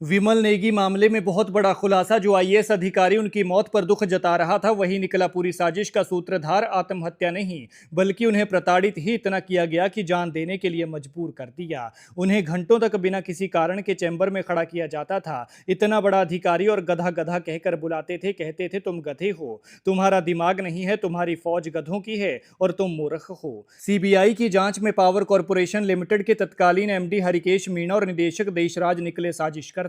विमल नेगी मामले में बहुत बड़ा खुलासा। जो आईएएस अधिकारी उनकी मौत पर दुख जता रहा था वही निकला पूरी साजिश का सूत्रधार। आत्महत्या नहीं बल्कि उन्हें प्रताड़ित ही इतना किया गया कि जान देने के लिए मजबूर कर दिया। उन्हें घंटों तक बिना किसी कारण के चैम्बर में खड़ा किया जाता था। इतना बड़ा अधिकारी और गधा गधा कहकर बुलाते थे, कहते थे तुम गधे हो, तुम्हारा दिमाग नहीं है, तुम्हारी फौज गधों की है और तुम मूर्ख हो। सीबीआई की जांच में पावर कॉरपोरेशन लिमिटेड के तत्कालीन एमडी हरिकेश मीणा और निदेशक देशराज निकले साजिश करता।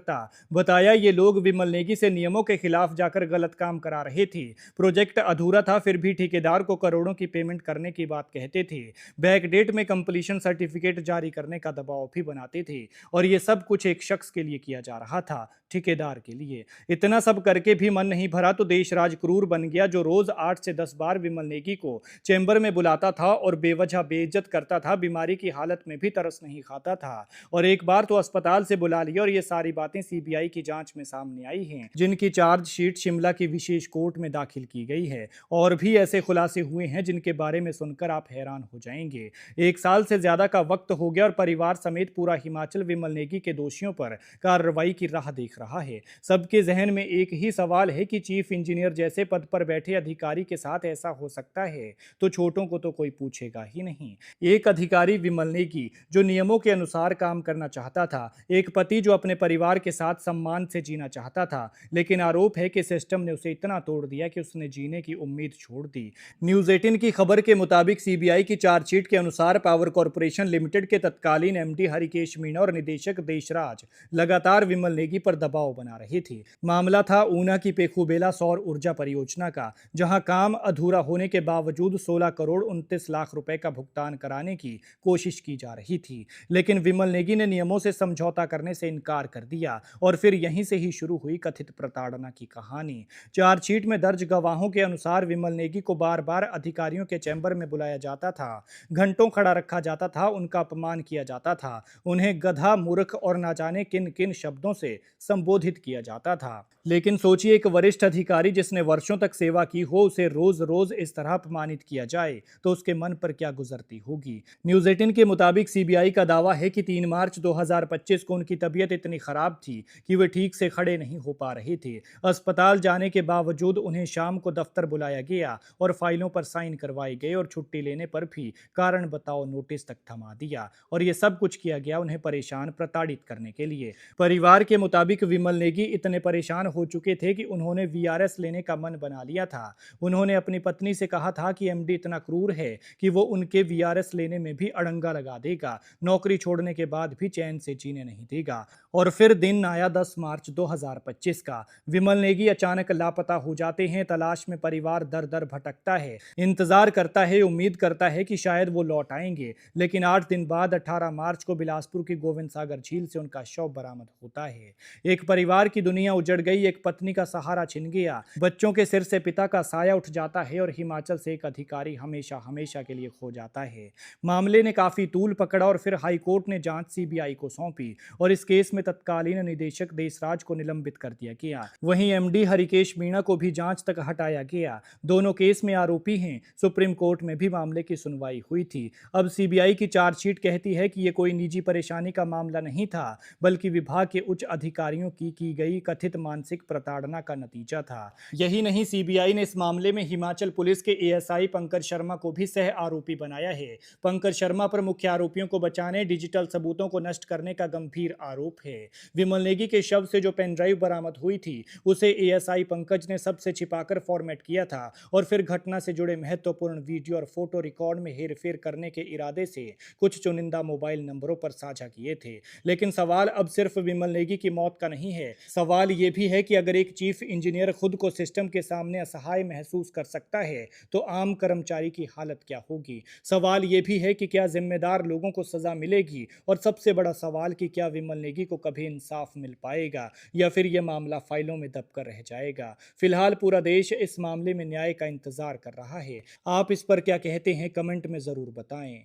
बताया ये लोग विमल नेगी से नियमों के खिलाफ जाकर गलत काम करा रहे थे। प्रोजेक्ट अधूरा था फिर भी ठेकेदार को करोड़ों की पेमेंट करने की बात कहते थे। बैकडेट में कंप्लीशन सर्टिफिकेट जारी करने का दबाव भी बनाते थे। और ये सब कुछ एक शख्स के लिए किया जा रहा था, ठेकेदार के लिए। इतना सब करके भी मन नहीं भरा तो देशराज क्रूर बन गया, जो रोज 8 से 10 बार विमल नेगी को चैम्बर में बुलाता था और बेवजह बेइज्जत करता था। बीमारी की हालत में भी तरस नहीं खाता था। और एक बार तो अस्पताल से बुला लिया। और ये सारी बातें सीबीआई की जांच में सामने आई हैं, जिनकी चार्जशीट शिमला की विशेष कोर्ट में दाखिल की गई है। और भी ऐसे खुलासे हुए हैं जिनके बारे में सुनकर आप हैरान हो जाएंगे। 1 साल से ज्यादा का वक्त हो गया और परिवार समेत पूरा हिमाचल विमल नेगी के दोषियों पर कार्रवाई की राह देख रहा है। सबके जहन में एक ही सवाल है कि चीफ इंजीनियर जैसे पद पर बैठे अधिकारी के साथ ऐसा हो सकता है तो छोटों को तो कोई पूछेगा ही नहीं। एक अधिकारी विमल नेगी जो नियमों के अनुसार काम करना चाहता था, एक पति जो अपने परिवार के साथ सम्मान से जीना चाहता था, लेकिन आरोप है कि सिस्टम ने उसे इतना तोड़ दिया कि उसने जीने की उम्मीद छोड़ दी। न्यूज 18 की खबर के मुताबिक सीबीआई की चार्जशीट के अनुसार पावर कॉरपोरेशन लिमिटेड के तत्कालीन एमडी हरिकेश मीणा और निदेशक देशराज लगातार विमल नेगी पर दबाव बना रहे थे। मामला था ऊना की पेखुबेला सौर ऊर्जा परियोजना का, जहां काम अधूरा होने के बावजूद 16 करोड़ 29 लाख रुपए का भुगतान कराने की कोशिश की जा रही थी। लेकिन विमल नेगी ने नियमों से समझौता करने से इनकार कर दिया और फिर यहीं से ही शुरू हुई कथित प्रताड़ना की कहानी। चार्जशीट में दर्ज गवाहों के अनुसार विमल नेगी को बार बार अधिकारियों के चैम्बर में बुलाया जाता था, घंटों खड़ा रखा जाता था, उनका अपमान किया जाता था, उन्हें गधा, मूर्ख और ना जाने किन किन शब्दों से संबोधित किया जाता था। लेकिन सोचिए, एक वरिष्ठ अधिकारी जिसने वर्षों तक सेवा की हो, उसे रोज रोज इस तरह अपमानित किया जाए तो उसके मन पर क्या गुजरती होगी। न्यूज 18 के मुताबिक सीबीआई का दावा है कि 3 मार्च 2025 को उनकी तबीयत इतनी खराब थी कि वे ठीक से खड़े नहीं हो पा रहे थे। अस्पताल जाने के बावजूद उन्हें शाम को दफ्तर बुलाया गया और फाइलों पर साइन करवाए गए और छुट्टी लेने पर भी कारण बताओ नोटिस तक थमा दिया। और ये सब कुछ किया गया उन्हें परेशान, प्रताड़ित करने के लिए। परिवार के मुताबिक विमल नेगी इतने परेशान हो चुके थे कि उन्होंने वीआरएस लेने का मन बना लिया था। उन्होंने अपनी पत्नी से कहा था कि एमडी इतना क्रूर है कि वो उनके वीआरएस लेने में भी अड़ंगा लगा देगा, नौकरी छोड़ने के बाद भी चैन से जीने नहीं देगा। और फिर दिन आया 10 मार्च 2025 का। विमल नेगी अचानक लापता हो जाते हैं। तलाश में परिवार दर दर भटकता है, इंतजार करता है, उम्मीद करता है कि शायद वो लौट आएंगे। लेकिन 8 दिन बाद 18 मार्च को बिलासपुर की गोविंद सागर झील से उनका शव बरामद होता है। एक परिवार की दुनिया उजड़ गई, एक पत्नी का सहारा छिन गया, बच्चों के सिर से पिता का साया उठ जाता है और हिमाचल से एक अधिकारी हमेशा हमेशा के लिए खो जाता है। मामले ने काफी तूल पकड़ा और फिर हाईकोर्ट ने जांच सीबीआई को सौंपी और इस केस में तत्कालीन निदेशक देशराज को निलंबित कर दिया गया। वहीं एमडी हरिकेश मीणा को भी जांच तक हटाया गया। दोनों केस में आरोपी हैं। सुप्रीम कोर्ट में भी मामले की सुनवाई हुई थी। अब सीबीआई की चार्जशीट कहती है कि यह कोई निजी परेशानी का मामला नहीं था, बल्कि विभाग के उच्च अधिकारियों की गई कथित मानसिक प्रताड़ना का नतीजा था। यही नहीं, सीबीआई ने इस मामले में हिमाचल पुलिस के एएसआई पंकज शर्मा को भी सह आरोपी बनाया है। पंकज शर्मा पर मुख्य आरोपियों को बचाने, डिजिटल सबूतों को नष्ट करने का गंभीर आरोप है। विमल नेगी के शव से जो पेन ड्राइव बरामद हुई थी उसे एएसआई पंकज ने सबसे छिपाकर फॉर्मेट किया था और फिर घटना से जुड़े महत्वपूर्ण वीडियो और फोटो रिकॉर्ड में हेरफेर करने के इरादे से कुछ चुनिंदा मोबाइल नंबरों पर साझा किए थे। लेकिन सवाल अब सिर्फ विमल नेगी की मौत का नहीं है। सवाल यह भी है कि अगर एक चीफ इंजीनियर खुद को सिस्टम के सामने असहाय महसूस कर सकता है तो आम कर्मचारी की हालत क्या होगी। सवाल यह भी है कि क्या जिम्मेदार लोगों को सजा मिलेगी और सबसे बड़ा सवाल कि क्या विमल नेगी को कभी इंसाफ मिल पाएगा या फिर यह मामला फाइलों में दबकर रह जाएगा। फिलहाल पूरा देश इस मामले में न्याय का इंतजार कर रहा है। आप इस पर क्या कहते हैं, कमेंट में जरूर बताएं।